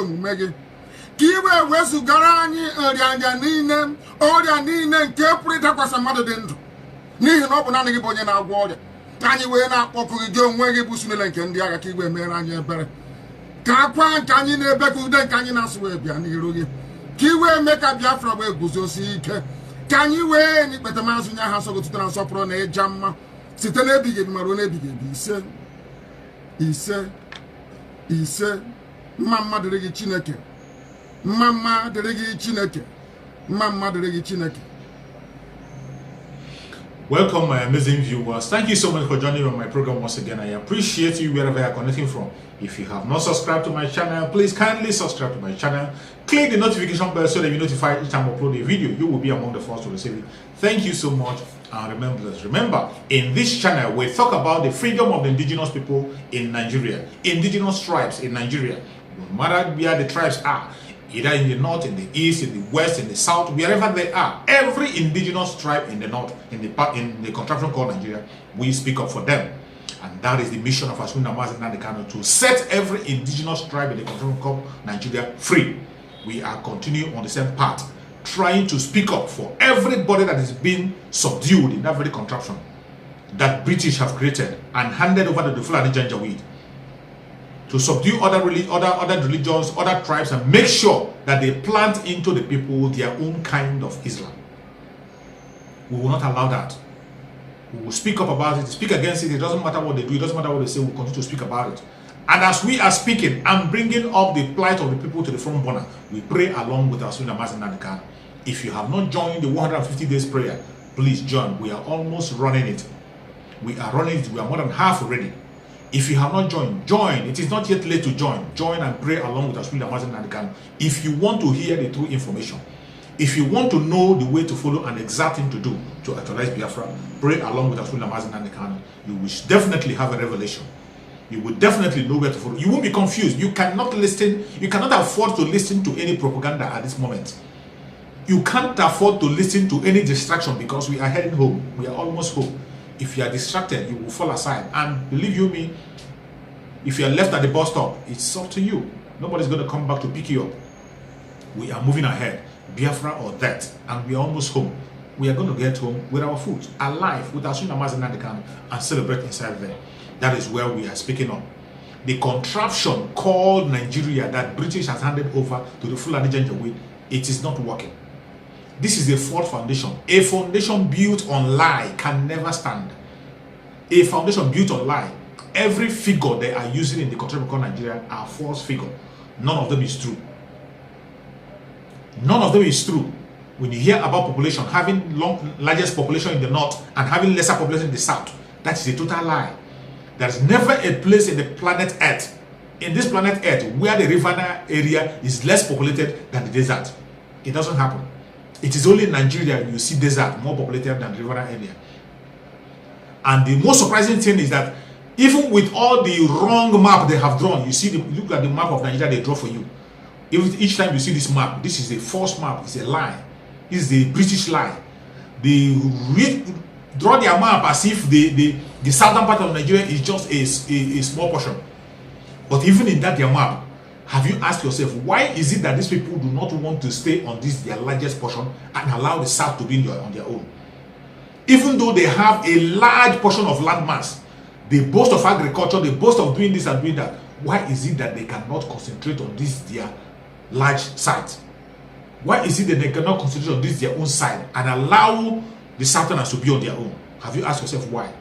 omume Kiwe wesu garani orianja nine oria nine nke pụrịta kwasa mmadụ dị ndụ n'ihi na ọ bụ naanị gị bụ onye na-agwọ ọrịa ka anyị wee na-akpọkụ gị onwe gị bụ sunele nke ndị agha ka igwe mere anyị ebere ka akwa nke anyị na-ebe ka ude nke anyị na-asụ wee bịa n'iru gị ka iwe mee ka Biafra wee guzosi ike ka anyị wee n'ikpete maazị nye ha sọgotụtara nsọpụrụ na ịja mma site n'ebighị ebi ma ruo n'ebighị ebi ise mma mmadụ dịrị gị Chineke Mama deregi Chineke. Mama deregi Chineke. Welcome, my amazing viewers. Thank you so much for joining me on my program once again. I appreciate you wherever you are connecting from. If you have not subscribed to my channel, please kindly subscribe to my channel. Click the notification bell so that you notify each time I upload a video. You will be among the first to receive it. Thank you so much. And remember, in this channel, we talk about the freedom of the indigenous people in Nigeria, indigenous tribes in Nigeria. No matter where the tribes are, either in the north, in the east, in the west, in the south, wherever they are, every indigenous tribe in the north, in the contraption called Nigeria, we speak up for them. And that is the mission of Asorock MAZI NNAMDI KANU, to set every indigenous tribe in the contraption called Nigeria free. We are continuing on the same path, trying to speak up for everybody that is being subdued in that very contraption that British have created and handed over to the Fulani Janjaweed, to subdue other religions, other tribes, and make sure that they plant into the people their own kind of Islam. We will not allow that. We will speak up about it, speak against it. It doesn't matter what they do, it doesn't matter what they say, we'll continue to speak about it. And as we are speaking and bringing up the plight of the people to the front burner, we pray along with Asorock MAZI NNAMDI KANU. If you have not joined the 150 days prayer, please join. We are almost running it. We are running it. We are more than half already. If you have not joined, join. It is not yet late to join. Join and pray along with Asorock MAZI NNAMDI KANU. If you want to hear the true information, if you want to know the way to follow and exact thing to do to actualize Biafra, pray along with Asorock MAZI NNAMDI KANU. You will definitely have a revelation. You will definitely know where to follow. You won't be confused. You cannot listen. You cannot afford to listen to any propaganda at this moment. You can't afford to listen to any distraction because we are heading home. We are almost home. If you are distracted, you will fall aside. And believe you me, if you are left at the bus stop, it's up to you. Nobody's going to come back to pick you up. We are moving ahead, Biafra or that, and we are almost home. We are going to get home with our food, alive, with Asorock MAZI NNAMDI KANU, and celebrate inside there. That is where we are speaking on. The contraption called Nigeria that British has handed over to the Fulani Janjaweed, it is not working. This is a false foundation. A foundation built on lie can never stand. A foundation built on lie. Every figure they are using in the contraption called Nigeria are false figures. None of them is true. None of them is true. When you hear about population having largest population in the north and having lesser population in the south, that is a total lie. There is never a place in the planet Earth, in this planet Earth, where the riverine area is less populated than the desert. It doesn't happen. It is only in Nigeria you see desert more populated than the riverine area. And the most surprising thing is that even with all the wrong map they have drawn, you see, look at the map of Nigeria they draw for you. Each time you see this map, this is a false map, it's a lie. This is a British lie. They draw their map as if the southern part of Nigeria is just a small portion. But even in that their map, have you asked yourself, why is it that these people do not want to stay on this their largest portion and allow the south to be on their own? Even though they have a large portion of land mass, they boast of agriculture, they boast of doing this and doing that. Why is it that they cannot concentrate on this their large site? Why is it that they cannot concentrate on this their own side and allow the southerners to be on their own? Have you asked yourself why?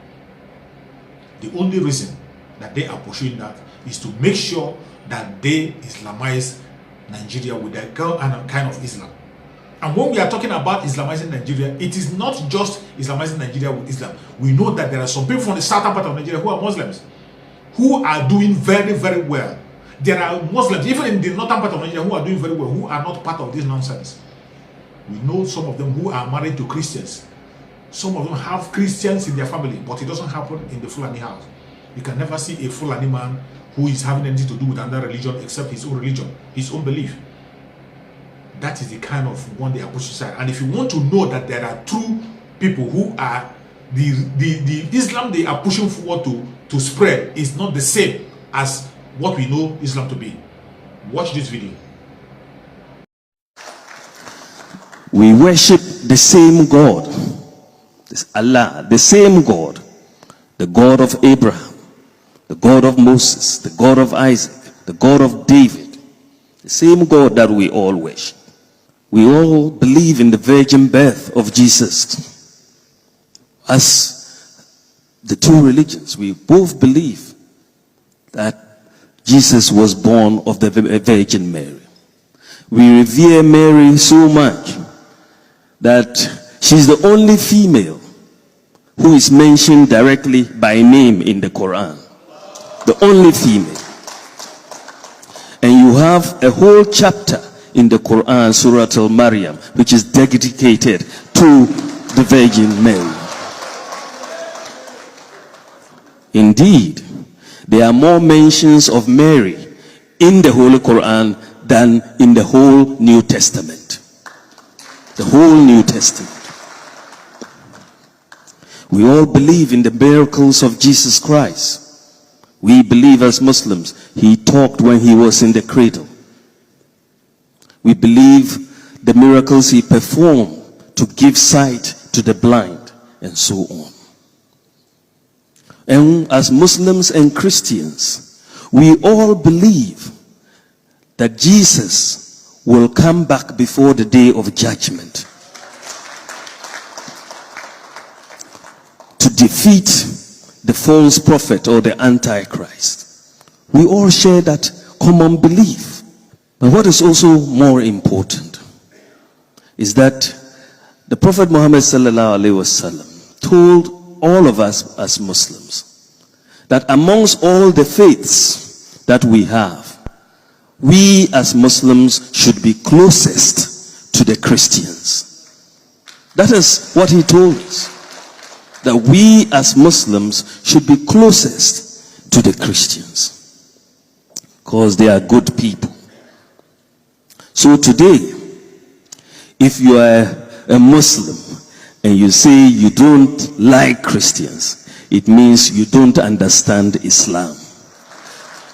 The only reason that they are pursuing that is to make sure that they Islamize Nigeria with their kind of Islam. And when we are talking about Islamizing Nigeria, it is not just Islamizing Nigeria with Islam. We know that there are some people from the southern part of Nigeria who are Muslims, who are doing very, very well. There are Muslims, even in the northern part of Nigeria, who are doing very well, who are not part of this nonsense. We know some of them who are married to Christians. Some of them have Christians in their family, but it doesn't happen in the Fulani house. You can never see a Fulani man who is having anything to do with another religion except his own religion, his own belief. That is the kind of one they are pushing aside. And if you want to know that there are true people who are the Islam they are pushing forward to spread is not the same as what we know Islam to be. Watch this video. We worship the same God, this Allah, the same God, the God of Abraham, the God of Moses, the God of Isaac, the God of David, the same God that we all worship. We all believe in the virgin birth of Jesus. As the two religions, we both believe that Jesus was born of the Virgin Mary. We revere Mary so much that she's the only female who is mentioned directly by name in the Quran. The only female. And you have a whole chapter in the Quran, Surah Al-Maryam, which is dedicated to the Virgin Mary. Indeed, there are more mentions of Mary in the Holy Quran than in the whole New Testament. The whole New Testament. We all believe in the miracles of Jesus Christ. We believe as Muslims, he talked when he was in the cradle. We believe the miracles he performed to give sight to the blind and so on. And as Muslims and Christians, we all believe that Jesus will come back before the day of judgment to defeat the false prophet or the antichrist. We all share that common belief. But what is also more important is that the Prophet Muhammad sallallahu alaihi wasallam told all of us as Muslims that amongst all the faiths that we have, we as Muslims should be closest to the Christians. That is what he told us. That we as Muslims should be closest to the Christians. Because they are good people. So today, if you are a Muslim and you say you don't like Christians, it means you don't understand Islam.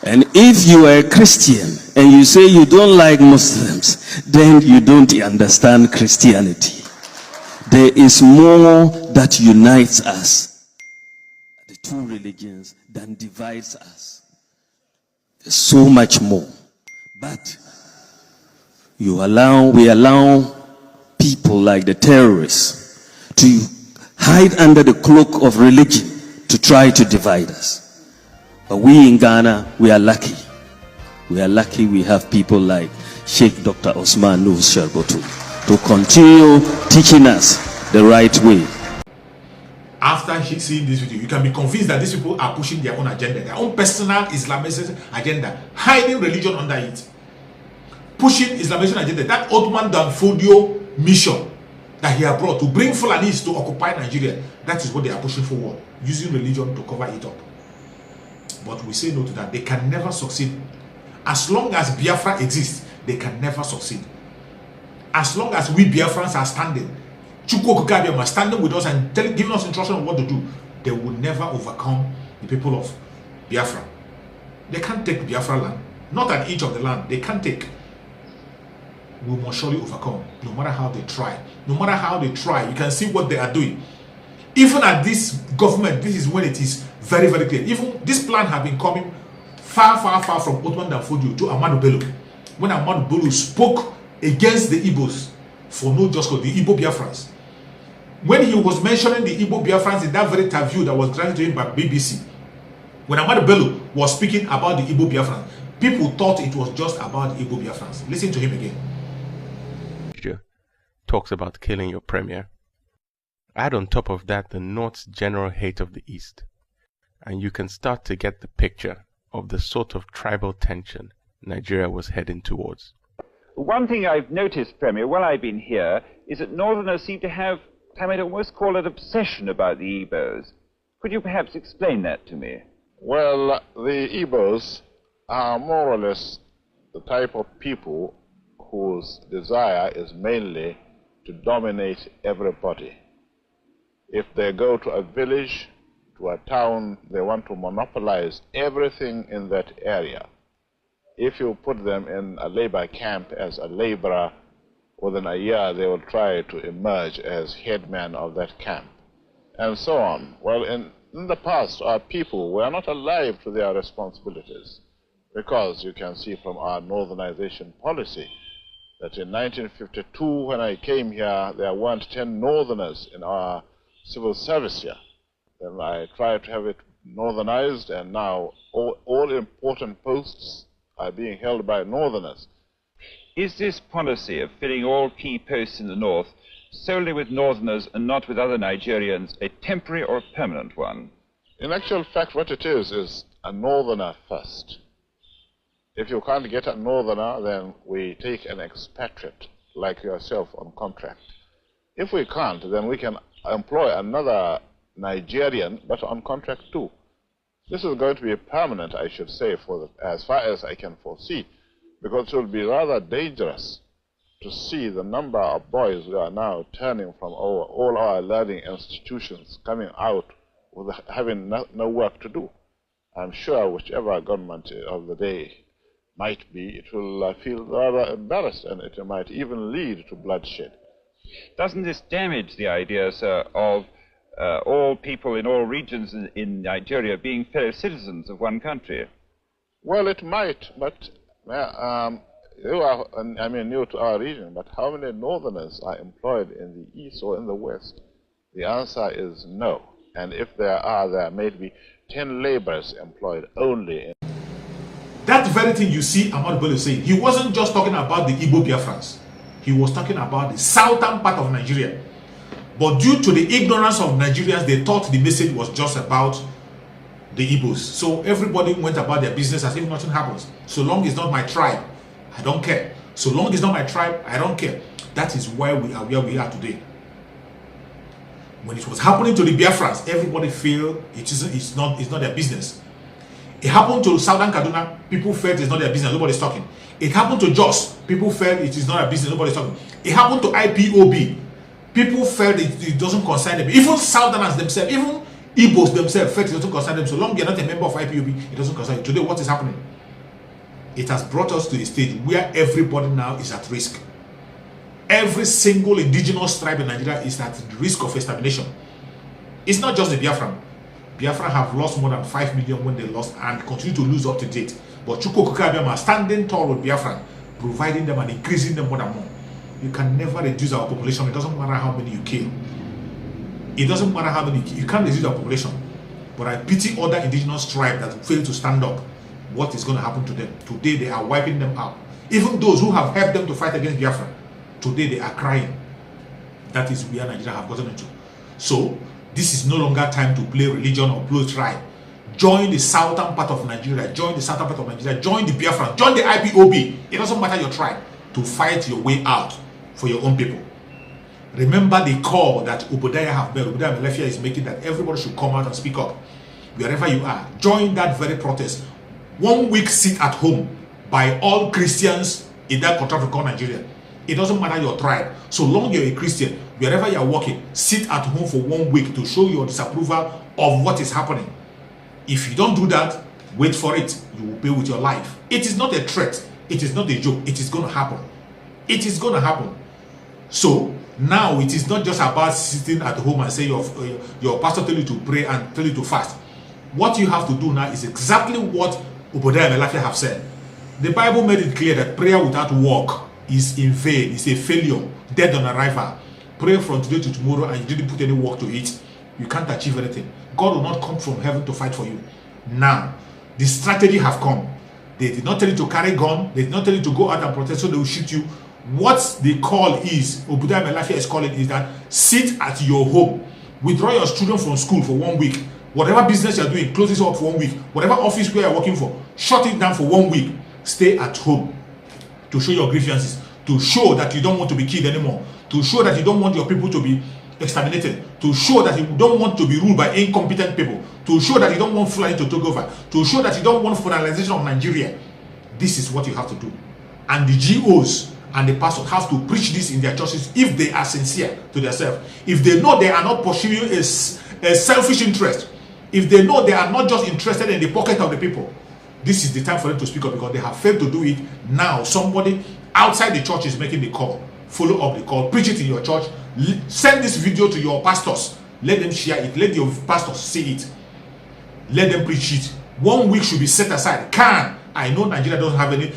And if you are a Christian and you say you don't like Muslims, then you don't understand Christianity. There is more that unites us, the two religions, than divides us. There's so much more. But we allow people like the terrorists to hide under the cloak of religion to try to divide us. But we in Ghana, we are lucky. We are lucky we have people like Sheikh Dr. Osman Nur Sherbotu to continue teaching us the right way. After seeing this video, you can be convinced that these people are pushing their own agenda, their own personal Islamization agenda, hiding religion under it. Pushing Islamization agenda, that Ottoman Danfodio mission that he had brought to bring Fulanis to occupy Nigeria, that is what they are pushing forward, using religion to cover it up. But we say no to that. They can never succeed. As long as Biafra exists, they can never succeed. As long as we Biafrans are standing, Chukwu Okukabiyama are standing with us and giving us instruction on what to do, they will never overcome the people of Biafra. They can't take Biafra land. Not an inch of the land. They can't take. We must surely overcome, no matter how they try. No matter how they try, you can see what they are doing. Even at this government, this is when it is very, very clear. Even this plan have been coming far, far, far from Ottoman Danfodio to Ahmadu Bello. When Ahmadu Bello spoke against the Igbos for no just cause, the Igbo Biafrans. When he was mentioning the Igbo Biafrans in that very interview that was granted to him by BBC, when Ahmadu Bello was speaking about the Igbo Biafrans, people thought it was just about the Igbo Biafrans. Listen to him again. Talks about killing your premier. Add on top of that the North's general hate of the East, and you can start to get the picture of the sort of tribal tension Nigeria was heading towards. One thing I've noticed, Premier, while I've been here, is that Northerners seem to have, I might almost call it, obsession about the Igbos. Could you perhaps explain that to me? Well, the Igbos are more or less the type of people whose desire is mainly to dominate everybody. If they go to a village, to a town, they want to monopolize everything in that area. if you put them in a labor camp as a laborer, within a year they will try to emerge as headman of that camp, and so on. Well, in the past, our people were not alive to their responsibilities, because you can see from our northernization policy that in 1952, when I came here, there weren't 10 northerners in our civil service here. Then I tried to have it northernized, and now all important posts are being held by northerners. Is this policy of filling all key posts in the north solely with northerners and not with other Nigerians a temporary or a permanent one? In actual fact, what it is a northerner first. If you can't get a northerner, then we take an expatriate like yourself on contract. If we can't, then we can employ another Nigerian, but on contract too. This is going to be permanent, I should say, as far as I can foresee, because it will be rather dangerous to see the number of boys who are now turning from all our learning institutions, coming out with having no work to do. I'm sure whichever government of the day might be, it will feel rather embarrassed, and it might even lead to bloodshed. Doesn't this damage the idea, sir, of all people in all regions in Nigeria being fellow citizens of one country? Well, it might, but you are, new to our region, but how many northerners are employed in the east or in the west? The answer is no. And if there are, there may be 10 laborers employed only. That very thing you see Ahmad Bello saying, he wasn't just talking about the Igbo Biafrans. He was talking about the southern part of Nigeria. But due to the ignorance of Nigerians, they thought the message was just about the Igbos. So everybody went about their business as if nothing happens. So long it's not my tribe, I don't care. So long it's not my tribe, I don't care. That is why we are where we are today. When it was happening to the Biafrans, everybody felt it's not their business. It happened to Southern Kaduna, people felt it's not their business, nobody's talking. It happened to Jos, people felt it is not their business, nobody's talking. It happened to IPOB, people felt it doesn't concern them. Even Southerners themselves, even Igbos themselves felt it doesn't concern them. So long you're not a member of IPOB, it doesn't concern you. Today, what is happening? It has brought us to a stage where everybody now is at risk. Every single indigenous tribe in Nigeria is at risk of extermination. It's not just the Biafran. Biafra have lost more than 5 million when they lost and continue to lose up to date. But Chukwu Abiyama are standing tall with Biafra, providing them and increasing them more and more. You can never reduce our population. It doesn't matter how many you kill. It doesn't matter how many you can't reduce our population. But I pity other indigenous tribes that fail to stand up. What is going to happen to them? Today they are wiping them out. Even those who have helped them to fight against Biafra, today they are crying. That is where Nigeria have gotten into. So this is no longer time to play religion or play tribe. Join the southern part of Nigeria. Join the southern part of Nigeria. Join the Biafra. Join the IPOB. It doesn't matter your tribe, to fight your way out for your own people. Remember the call that Obadiah Melefia is making, that everybody should come out and speak up. Wherever you are, join that very protest. 1 week sit at home by all Christians in that country called Nigeria. It doesn't matter your tribe. So long you're a Christian, wherever you're working, sit at home for 1 week to show your disapproval of what is happening. If you don't do that, wait for it. You will pay with your life. It is not a threat. It is not a joke. It is going to happen. It is going to happen. So now it is not just about sitting at home and say your pastor tell you to pray and tell you to fast. What you have to do now is exactly what Obadiah Melefia have said. The Bible made it clear that prayer without work is in vain. It's a failure, dead on arrival. Pray from today to tomorrow and you didn't put any work to it, you can't achieve anything. God will not come from heaven to fight for you. Now, the strategy have come. They did not tell you to carry gun. They did not tell you to go out and protest so they will shoot you. What the call is, Obadiah Melefia is calling, is that sit at your home. Withdraw your children from school for 1 week. Whatever business you're doing, close it up for 1 week. Whatever office where you're working for, shut it down for 1 week. Stay at home to show your grievances, to show that you don't want to be killed anymore, to show that you don't want your people to be exterminated, to show that you don't want to be ruled by incompetent people, to show that you don't want Fulani to take over, to show that you don't want federalization of Nigeria. This is what you have to do. And the GOs and the pastors have to preach this in their churches if they are sincere to themselves. If they know they are not pursuing a selfish interest, if they know they are not just interested in the pocket of the people, this is the time for them to speak up because they have failed to do it. Now somebody outside the church is making the call. Follow up the call, preach it in your church, send this video to your pastors, let them share it, let your pastors see it, let them preach it. 1 week should be set aside. I know Nigeria doesn't have any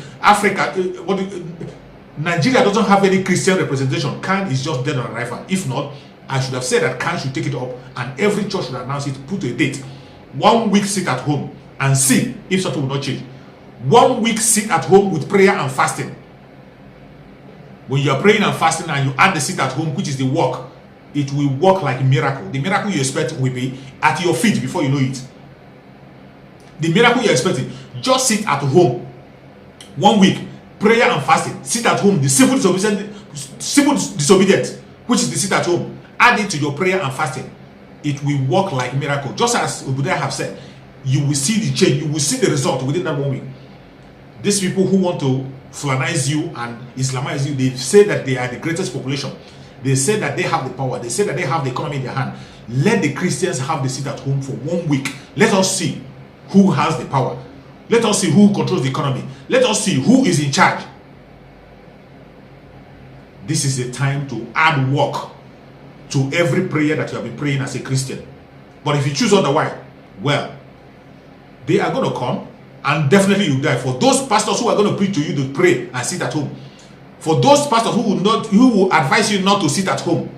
Nigeria doesn't have any Christian representation. Is just dead on arrival. If not, I should have said that should take it up and every church should announce it, put a date. 1 week sit at home and see if something will not change. 1 week sit at home with prayer and fasting. When you are praying and fasting and you add the sit at home, which is the work, it will work like a miracle. The miracle you expect will be at your feet before you know it. The miracle you're expecting, just sit at home. 1 week, prayer and fasting. Sit at home. The civil disobedient, which is the sit at home. Add it to your prayer and fasting. It will work like a miracle. Just as Obadiah have said, you will see the change. You will see the result within that 1 week. These people who want to Fulanize you and Islamize you, they say that they are the greatest population. They say that they have the power. They say that they have the economy in their hand. Let the Christians have the sit at home for 1 week. Let us see who has the power. Let us see who controls the economy. Let us see who is in charge. This is the time to add work to every prayer that you have been praying as a Christian. But if you choose otherwise, well, they are going to come and definitely you die. For those pastors who are going to preach to you to pray and sit at home, for those pastors who will advise you not to sit at home,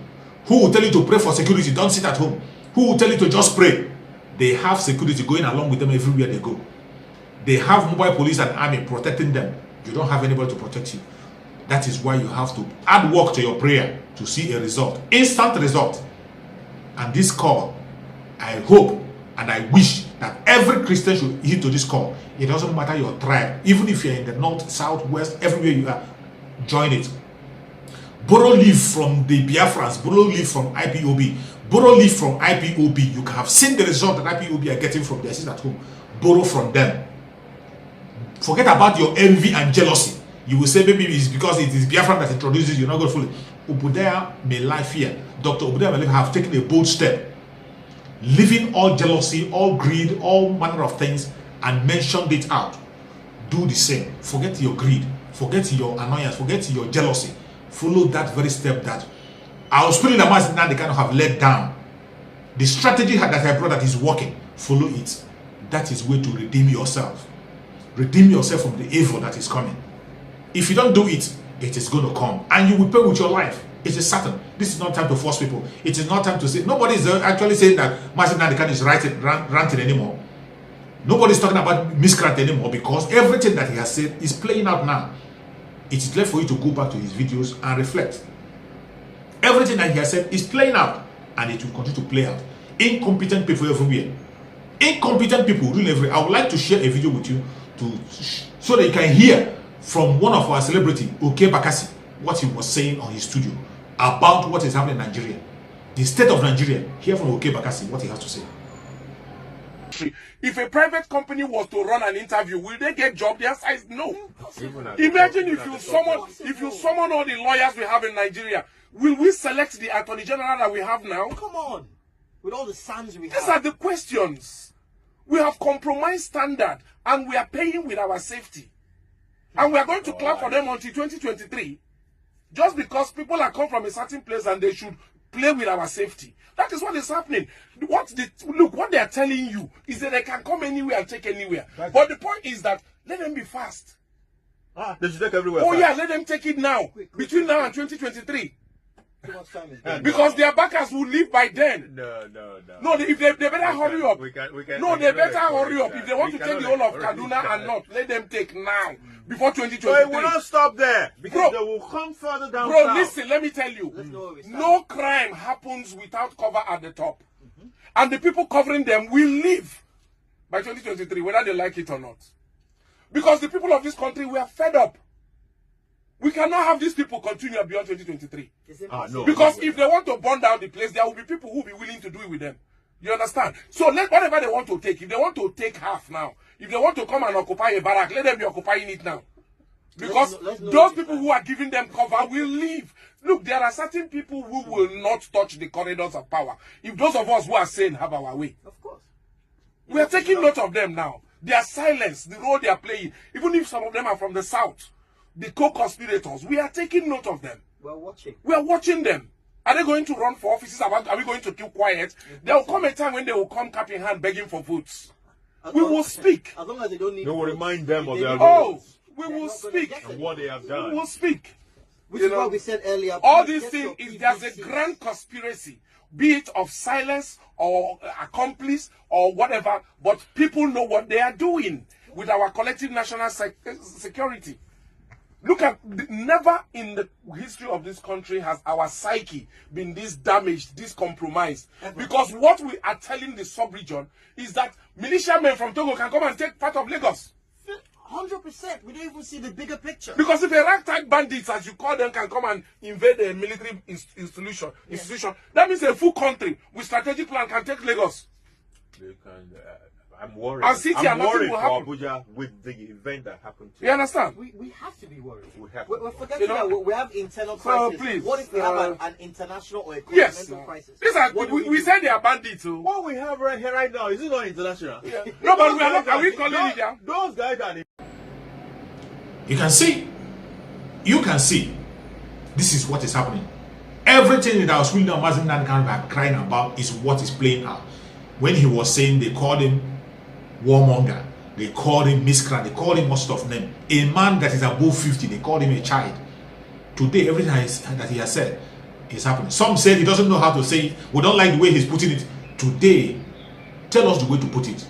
who will tell you to pray for security, don't sit at home, who will tell you to just pray, they have security going along with them everywhere they go. They have mobile police and army protecting them. You don't have anybody to protect you. That is why you have to add work to your prayer to see a result, instant result. And this call, I hope and I wish that every Christian should heed to this call. It doesn't matter your tribe, even if you're in the north, south, west, everywhere you are, join it. Borrow leave from the Biafrans, borrow leave from IPOB, borrow leave from IPOB. You have seen the result that IPOB are getting from their sit at home. Borrow from them. Forget about your envy and jealousy. You will say maybe it's because it is Biafran that introduces you, not going to fool it. Obadiah may lie fear. Dr. Obadiah may have taken a bold step, leaving all jealousy, all greed, all manner of things, and mentioned it out. Do the same. Forget your greed, forget your annoyance, forget your jealousy. Follow that very step that our spirit and MAZI NNAMDI KANU have let down. The strategy that I brought that is working, follow it. That is way to redeem yourself. Redeem yourself from the evil that is coming. If you don't do it, it is going to come and you will pay with your life. It is certain. This is not time to force people. It is not time to say, nobody is actually saying that MAZI NNAMDI KANU is ranting anymore. Nobody is talking about miscreant anymore because everything that he has said is playing out now. It is left for you to go back to his videos and reflect. Everything that he has said is playing out and it will continue to play out. Incompetent people everywhere. Incompetent people rule everywhere. I would like to share a video with you so that you can hear from one of our celebrity, OK Bakassi, what he was saying on his studio about what is happening in Nigeria. The state of Nigeria. Hear from OK Bakassi what he has to say. If a private company was to run an interview, will they get job? The answer is no. Imagine if you summon all the lawyers we have in Nigeria, will we select the Attorney General that we have now? Come on. With all the sons we have. These are the questions. We have compromised standard and we are paying with our safety. And we are going to clap for them until 2023. Just because people are come from a certain place and they should play with our safety. That is what is happening. Look, what they are telling you is that they can come anywhere and take anywhere. But the point is that let them be fast. They should take everywhere. Oh fast. yeah, let them take it now. Between now and 2023. Because their backers will leave by then. No, if they better hurry up. They better hurry up. If they want to take the whole of Kaduna and not, let them take now. Before 2023. So it will not stop there. Because they will come further down. Bro, listen, let me tell you. No crime happens without cover at the top. And the people covering them will leave by 2023, whether they like it or not. Because the people of this country, we are fed up. We cannot have these people continue beyond 2023. No, because if they want to burn down the place, there will be people who will be willing to do it with them. You understand? So let whatever they want to take, if they want to take half now, if they want to come and occupy a barrack, let them be occupying it now. Because those people who are giving them cover will leave. Look, there are certain people who will not touch the corridors of power. If those of us who are sane have our way. Of course. We are taking note of them now. Their silence, the role they are playing, even if some of them are from the south, the co-conspirators, we are taking note of them. We're watching. We are watching them. Are they going to run for offices? Are we going to keep quiet? There will come a time when they will come cap in hand begging for votes. We will speak. As long as they don't need. They will remind them of their roles. We will speak. And what they have done. We will speak. Which is what we said earlier. All these things is there's a grand conspiracy, be it of silence or accomplice or whatever, but people know what they are doing with our collective national security. Look at, never in the history of this country has our psyche been this damaged, this compromised. Because what we are telling the sub-region is that militiamen from Togo can come and take part of Lagos. 100%. We don't even see the bigger picture. Because if a ragtag bandits, as you call them, can come and invade a military institution, that means a full country with strategic plan can take Lagos. They can, I'm worried. And city I'm and nothing worried will for happen. Abuja with the event that happened to You understand? We have to be worried. We have We're forgetting that we have internal So crisis. please, What if we have an international or a yes, continental crisis? these are, What do we said they are bandits. Oh. What we have right here right now, is it not international? Yeah. No, but we are not. Are we calling it down? Those guys are the... You can see, this is what is happening. Everything that was William MAZI NNAMDI KANU crying about is what is playing out. When he was saying they called him warmonger, they called him miscreant, they called him all sort of name. A man that is above 50, they called him a child. Today, everything that he has said is happening. Some said he doesn't know how to say it. We don't like the way he's putting it. Today, tell us the way to put it.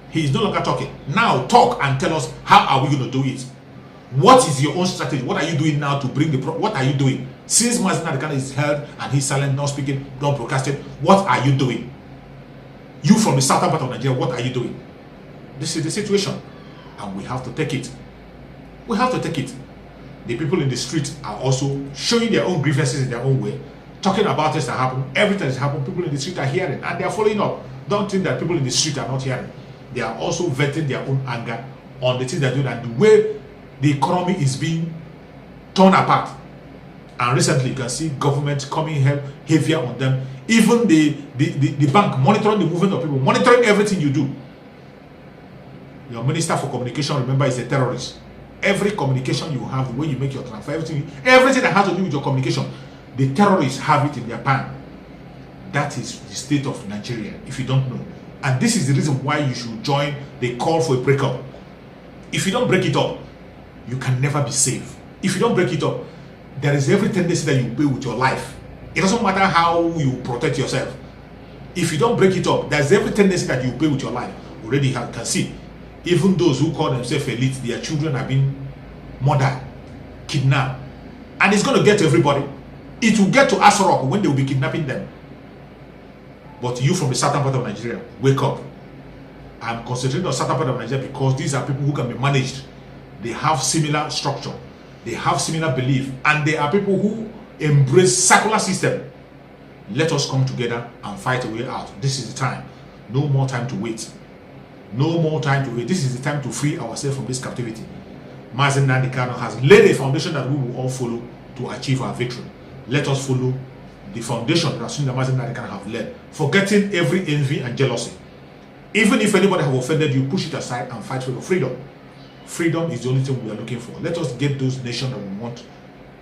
He is no longer talking. Now talk and tell us how are we going to do it. What is your own strategy? What are you doing now to bring the what are you doing? Since MAZI NNAMDI KANU is held and he's silent, not speaking, not broadcasting, what are you doing? You from the southern part of Nigeria, what are you doing? This is the situation, and we have to take it. We have to take it. The people in the street are also showing their own grievances in their own way, talking about things that happen. Everything that's happened, people in the street are hearing, and they are following up. Don't think that people in the street are not hearing. They are also venting their own anger on the things they're doing and the way the economy is being torn apart. And recently, you can see government coming heavier on them. Even the bank monitoring the movement of people, monitoring everything you do. Your minister for communication, remember, is a terrorist. Every communication you have, the way you make your transfer, everything that has to do with your communication, the terrorists have it in their pan. That is the state of Nigeria, if you don't know. And this is the reason why you should join the call for a breakup. If you don't break it up, you can never be safe. If you don't break it up, there is every tendency that you pay with your life. It doesn't matter how you protect yourself. If you don't break it up, there's every tendency that you pay with your life. Already you can see, even those who call themselves elite, their children have been murdered, kidnapped. And it's going to get to everybody. It will get to Asorock when they will be kidnapping them. But you from the southern part of Nigeria, wake up. I'm concentrating on southern part of Nigeria because these are people who can be managed. They have similar structure. They have similar belief. And they are people who embrace secular system. Let us come together and fight a way out. This is the time. No more time to wait. No more time to wait. This is the time to free ourselves from this captivity. MAZI NNAMDI KANU has laid a foundation that we will all follow to achieve our victory. Let us follow the foundation that MAZI NNAMDI KANU have led, forgetting every envy and jealousy. Even if anybody have offended you, push it aside and fight for your freedom. Freedom is the only thing we are looking for. Let us get those nations that we want,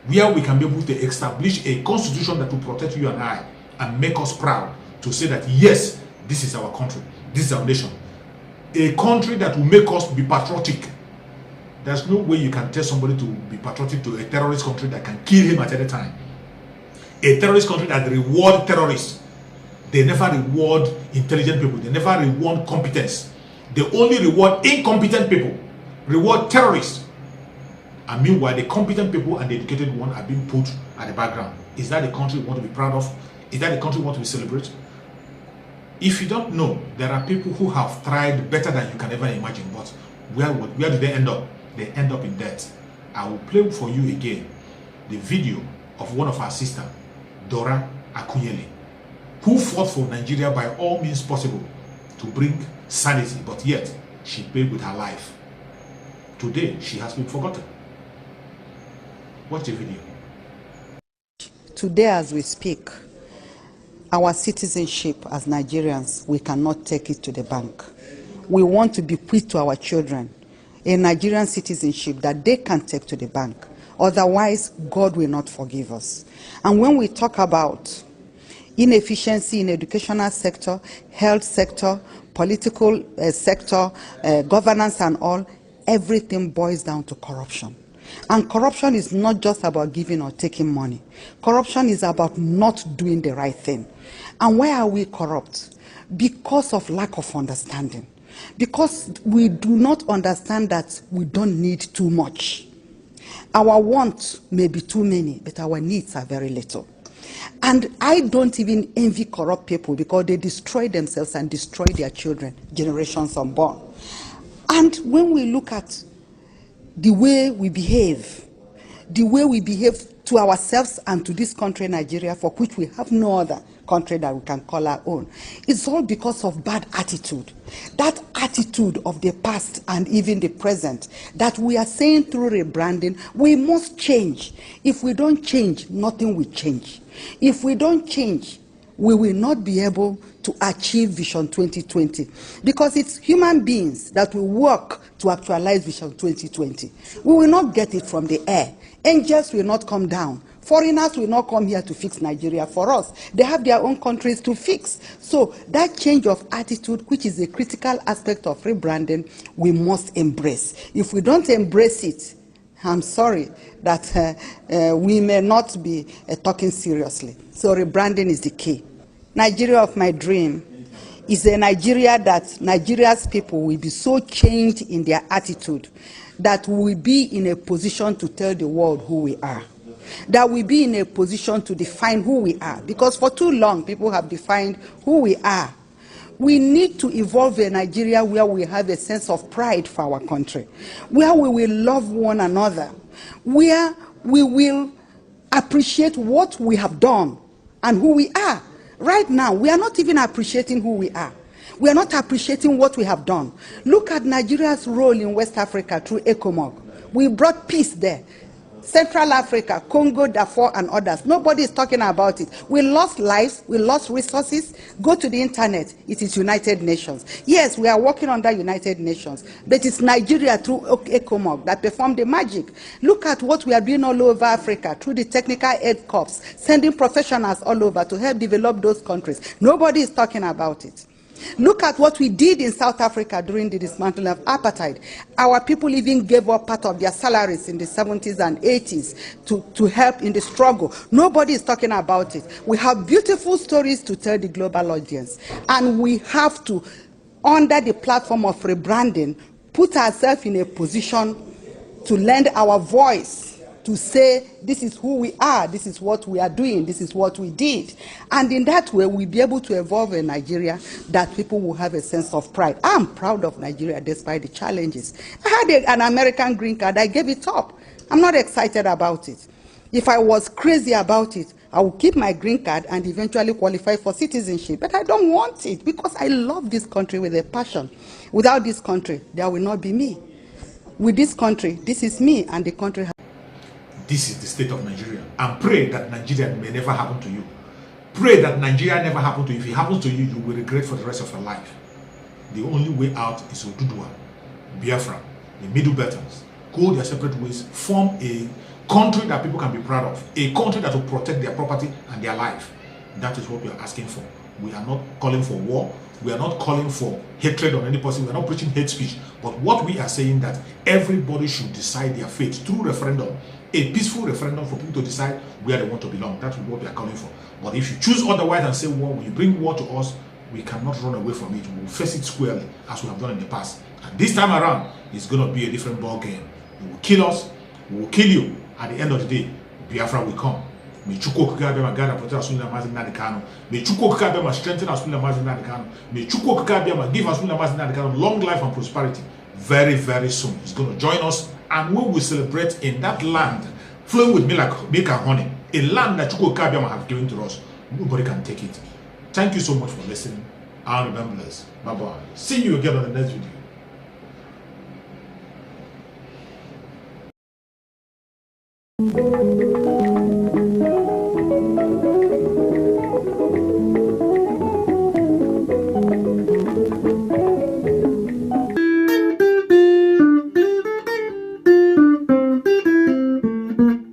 where we can be able to establish a constitution that will protect you and I and make us proud to say that yes, this is our country, this is our nation. A country that will make us be patriotic. There's no way you can tell somebody to be patriotic to a terrorist country that can kill him at any time. A terrorist country that reward terrorists. They never reward intelligent people. They never reward competence. They only reward incompetent people. Reward terrorists. And meanwhile, the competent people and the educated ones are being put at the background. Is that the country we want to be proud of? Is that the country we want to celebrate? If you don't know, there are people who have tried better than you can ever imagine. But where do they end up? They end up in debt. I will play for you again the video of one of our sisters, Dora Akunyele, who fought for Nigeria by all means possible to bring sanity, but yet she paid with her life. Today, she has been forgotten. Watch the video. Today, as we speak, our citizenship as Nigerians, we cannot take it to the bank. we want to bequeath to our children a Nigerian citizenship that they can take to the bank. Otherwise, God will not forgive us. And when we talk about inefficiency in educational sector, health sector, political sector, governance and all, everything boils down to corruption. And corruption is not just about giving or taking money. Corruption is about not doing the right thing. And why are we corrupt? Because of lack of understanding. Because we do not understand that we don't need too much. Our wants may be too many, but our needs are very little. And I don't even envy corrupt people because they destroy themselves and destroy their children, generations unborn. And when we look at the way we behave to ourselves and to this country, Nigeria, for which we have no other country that we can call our own, it's all because of bad attitude. That attitude of the past and even the present that we are saying through rebranding, we must change. If we don't change, nothing will change. If we don't change, we will not be able to achieve Vision 2020, because it's human beings that will work to actualize Vision 2020. We will not get it from the air. Angels will not come down. Foreigners will not come here to fix Nigeria for us. They have their own countries to fix. So that change of attitude, which is a critical aspect of rebranding, we must embrace. If we don't embrace it, I'm sorry that we may not be talking seriously. So rebranding is the key. Nigeria of my dream is a Nigeria that Nigeria's people will be so changed in their attitude that we will be in a position to tell the world who we are. That we be in a position to define who we are. Because for too long, people have defined who we are. We need to evolve a Nigeria where we have a sense of pride for our country, where we will love one another, where we will appreciate what we have done and who we are. Right now, we are not even appreciating who we are. We are not appreciating what we have done. Look at Nigeria's role in West Africa through ECOMOG. We brought peace there. Central Africa, Congo, Darfur, and others. Nobody is talking about it. We lost lives, we lost resources. Go to the internet, it is United Nations. Yes, we are working under United Nations, but it's Nigeria through ECOMOG that performed the magic. Look at what we are doing all over Africa through the Technical Aid Corps, sending professionals all over to help develop those countries. Nobody is talking about it. Look at what we did in South Africa during the dismantling of apartheid. Our people even gave up part of their salaries in the 70s and 80s to help in the struggle. Nobody is talking about it. We have beautiful stories to tell the global audience. And we have to, under the platform of rebranding, put ourselves in a position to lend our voice to say, this is who we are, this is what we are doing, this is what we did. And in that way, we'll be able to evolve a Nigeria that people will have a sense of pride. I'm proud of Nigeria despite the challenges. I had an American green card, I gave it up. I'm not excited about it. If I was crazy about it, I would keep my green card and eventually qualify for citizenship. But I don't want it because I love this country with a passion. Without this country, there will not be me. With this country, this is me, and the country has. This is the state of Nigeria. And pray that Nigeria may never happen to you. Pray that Nigeria never happen to you. If it happens to you, you will regret for the rest of your life. The only way out is Oduduwa, Biafra, the Middle Beltons. Go their separate ways, form a country that people can be proud of. A country that will protect their property and their life. That is what we are asking for. We are not calling for war. We are not calling for hatred on any person. We are not preaching hate speech. But what we are saying that everybody should decide their fate through referendum. A peaceful referendum for people to decide where they want to belong. That's what we are calling for. But if you choose otherwise and say war, when you bring war to us, we cannot run away from it. We will face it squarely as we have done in the past. And this time around, it's going to be a different ball game. You will kill us, we will kill you. At the end of the day, Biafra will come. May Chukwu Okike God protect us MAZI NNAMDI KANU. May Chukwu Okike strengthen us MAZI NNAMDI KANU. May Chukwu Okike give us MAZI NNAMDI KANU long life and prosperity. Very, very soon. He's going to join us, and we will celebrate in that land flowing with milk and honey. A land that Chukwu Okike have given to us. Nobody can take it. Thank you so much for listening. And remember this. Bye-bye. See you again on the next video.